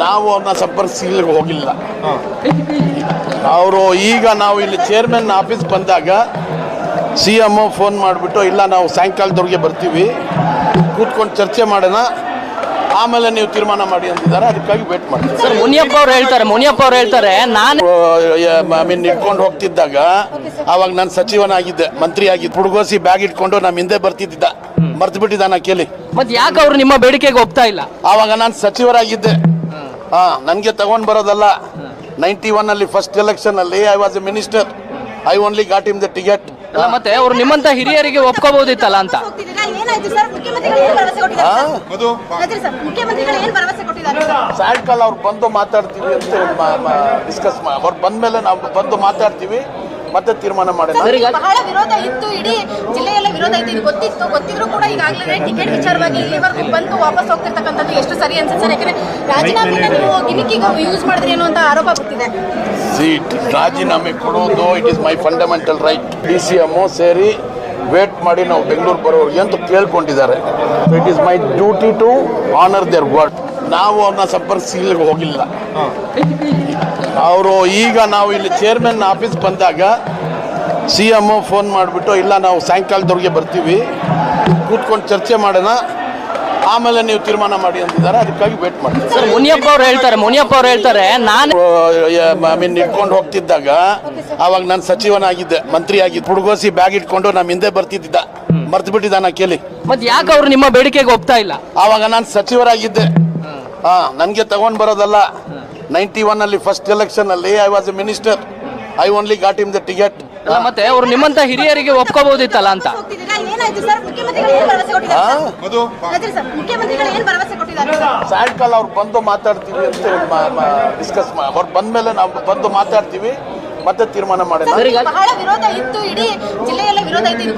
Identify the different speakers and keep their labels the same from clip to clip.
Speaker 1: ನಾವು ಅವ್ರನ್ನ ಸಂಪರ್ಕಿಸಲಿಕ್ಕೆ ಹೋಗಿಲ್ಲ. ಅವರು ಈಗ ನಾವು ಇಲ್ಲಿ ಚೇರ್ಮನ್ ಆಫೀಸ್ ಬಂದಾಗ CM ಫೋನ್ ಮಾಡಿಬಿಟ್ಟು ಇಲ್ಲ ನಾವು ಸಾಯಂಕಾಲದವ್ರಿಗೆ ಬರ್ತೀವಿ, ಕೂತ್ಕೊಂಡು ಚರ್ಚೆ ಮಾಡೋಣ, ಆಮೇಲೆ ನೀವು ತೀರ್ಮಾನ ಮಾಡಿ ಅಂತಿದ್ದಾರೆ. ಅದಕ್ಕಾಗಿ ವೇಟ್ ಮಾಡ್ತೀವಿ.
Speaker 2: ಸರ್, ಮುನಿಯಪ್ಪ ಅವ್ರು ಹೇಳ್ತಾರೆ ನಾನು
Speaker 1: ಇಟ್ಕೊಂಡು ಹೋಗ್ತಿದ್ದಾಗ ಅವಾಗ ನಾನು ಸಚಿವನಾಗಿದ್ದೆ, ಮಂತ್ರಿ ಆಗಿದ್ದೆ. ಹುಡುಗೋಸಿ ಬ್ಯಾಗ್ ಇಟ್ಕೊಂಡು ನಮ್ಮ ಹಿಂದೆ ಬರ್ತಿದ್ದ, ಮರ್ತು ಬಿಟ್ಟಿದ್ದಾನ ಕೇಳಿ.
Speaker 2: ಮತ್ತೆ ಯಾಕೆ ಅವ್ರು ನಿಮ್ಮ ಬೇಡಿಕೆಗೆ ಒಪ್ತಾ ಇಲ್ಲ?
Speaker 1: ಆವಾಗ ನಾನು ಸಚಿವರಾಗಿದ್ದೆ. ನನಗೆ ತಗೊಂಡು ಬರೋದಲ್ಲ. 91 ಅಲ್ಲಿ ಫಸ್ಟ್ ಎಲೆಕ್ಷನ್ ಅಲ್ಲಿ I was A minister. I only got him the ticket.
Speaker 2: ಮತ್ತೆ ಅವ್ರು ನಿಮ್ಮಂತ ಹಿರಿಯರಿಗೆ ಒಪ್ಕೋಬಹುದಿತ್ತಲ್ಲ ಅಂತ.
Speaker 1: ಸಾಯಂಕಾಲ ಅವ್ರು ಬಂದು ಮಾತಾಡ್ತೀವಿ ಅಂತ ಡಿಸ್ಕಸ್ ಅವ್ರು ಬಂದ್ಮೇಲೆ ನಾವು ಬಂದು ಮಾತಾಡ್ತೀವಿ, ಮತ್ತೆ ತೀರ್ಮಾನ ಮಾಡೋಣ.
Speaker 3: ಬಹಳ ವಿರೋಧ ಇತ್ತು, ಇಡೀ ಜಿಲ್ಲೆಯಲ್ಲ ವಿರೋಧ ಇತ್ತು, ಇದು ಗೊತ್ತಿದ್ರು ಕೂಡ ಈಗಾಗಲೇ ಟಿಕೆಟ್ ವಿಚಾರವಾಗಿ ಇಲ್ಲಿವರೆಗೂ ಬಂದು ವಾಪಸ್ ಹೋಗ್ತಿರ್ತಕ್ಕಂಥದ್ದು ಎಷ್ಟು ಸರಿ ಅನ್ಸುತ್ತೆ ಸರ್? ಯಾಕಂದ್ರೆ ರಾಜೀನಾಮೆನ ನೀವು ಗಿಮಿಕಿಗೆ ಯೂಸ್ ಮಾಡಿದ್ರಿ ಅನ್ನೋ ಆರೋಪ ಬರ್ತಿದೆ.
Speaker 1: ರಾಜೀನಾಮೆ ಕೊಡೋದು it is my fundamental right. DCM ಸೇರಿ ವೇಟ್ ಮಾಡಿ ನಾವು ಬೆಂಗಳೂರು ಬರೋರಿಗೆ ಅಂತ ಕೇಳ್ಕೊಂಡಿದ್ದಾರೆ. It is my duty to honour their word. ನಾವು ಅವ್ರನ್ನ ಸಂಪರ್ಕಿಸಲಿಕ್ಕೆ ಹೋಗಿಲ್ಲ. ಅವರು ಈಗ ನಾವು ಇಲ್ಲಿ ಚೇರ್ಮನ್ ಆಫೀಸ್ ಬಂದಾಗ CM ಫೋನ್ ಮಾಡಿಬಿಟ್ಟು ಇಲ್ಲ ನಾವು ಸಾಯಂಕಾಲದವ್ರಿಗೆ ಬರ್ತೀವಿ, ಕೂತ್ಕೊಂಡು ಚರ್ಚೆ ಮಾಡೋಣ, ಆಮೇಲೆ ನೀವು ತೀರ್ಮಾನ ಮಾಡಿ ಅಂತಿದ್ದಾರೆ. ಅದಕ್ಕಾಗಿ ವೇಟ್ ಮಾಡ್ತೀವಿ.
Speaker 2: ಸರ್, ಮುನಿಯಪ್ಪ ಅವ್ರು ಹೇಳ್ತಾರೆ ನಾನು
Speaker 1: ಇಟ್ಕೊಂಡು ಹೋಗ್ತಿದ್ದಾಗ ಅವಾಗ ನಾನು ಸಚಿವನಾಗಿದ್ದೆ, ಮಂತ್ರಿ ಆಗಿದ್ದೆ. ಹುಡುಗೋಸಿ ಬ್ಯಾಗ್ ಇಟ್ಕೊಂಡು ನಮ್ಮ ಹಿಂದೆ ಬರ್ತಿದ್ದ, ಮರ್ತು ಬಿಟ್ಟಿದ್ದಾನ ಕೇಳಿ.
Speaker 2: ಮತ್ತೆ ಯಾಕೆ ಅವ್ರು ನಿಮ್ಮ ಬೇಡಿಕೆಗೆ ಒಪ್ತಾ ಇಲ್ಲ?
Speaker 1: ಆವಾಗ ನಾನು ಸಚಿವರಾಗಿದ್ದೆ. ನನಗೆ ತಗೊಂಡು ಬರೋದಲ್ಲ. 91 ಅಲ್ಲಿ ಫಸ್ಟ್ ಎಲೆಕ್ಷನ್ ಅಲ್ಲಿ I was A minister. I only got him the ticket.
Speaker 2: ಮತ್ತೆ ಅವ್ರು ನಿಮ್ಮಂತ ಹಿರಿಯರಿಗೆ ಒಪ್ಕೋಬಹುದಿತ್ತಲ್ಲ ಅಂತ.
Speaker 1: ಸಾಯಂಕಾಲ ಅವ್ರು ಬಂದು ಮಾತಾಡ್ತೀವಿ ಅಂತ ಡಿಸ್ಕಸ್ ಅವ್ರು ಬಂದ್ಮೇಲೆ ನಾವು ಬಂದು ಮಾತಾಡ್ತೀವಿ, ಮತ್ತೆ ತೀರ್ಮಾನ ಮಾಡೋಣ.
Speaker 3: ಬಹಳ ವಿರೋಧ ಇತ್ತು, ಇಡೀ ಜಿಲ್ಲೆಯಲ್ಲ ವಿರೋಧ ಇತ್ತು, ಇದು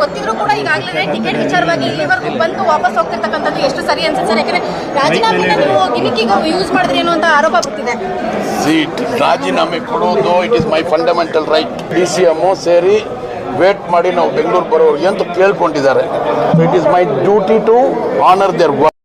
Speaker 3: ಗೊತ್ತಿದ್ರು ಕೂಡ ಈಗಾಗಲೇ ಟಿಕೆಟ್ ವಿಚಾರವಾಗಿ ಇಲ್ಲಿವರೆಗೂ ಬಂದು ವಾಪಸ್ ಹೋಗ್ತಿರ್ತಕ್ಕಂಥದ್ದು ಎಷ್ಟು ಸರಿ ಅನ್ಸುತ್ತೆ ಸರ್? ಯಾಕಂದ್ರೆ ರಾಜೀನಾಮೆನ ನೀವು ಗಿಮಿಕಿಗೆ ಯೂಸ್ ಮಾಡಿದ್ರಿ ಅನ್ನೋ ಆರೋಪ ಬರ್ತಿದೆ.
Speaker 1: ರಾಜೀನಾಮೆ ಕೊಡೋದು it is my fundamental right. DCM ಸೇರಿ ವೇಟ್ ಮಾಡಿ ನಾವು ಬೆಂಗಳೂರು ಬರೋರಿಗೆ ಅಂತ ಕೇಳ್ಕೊಂಡಿದ್ದಾರೆ. It is my duty to honour their word.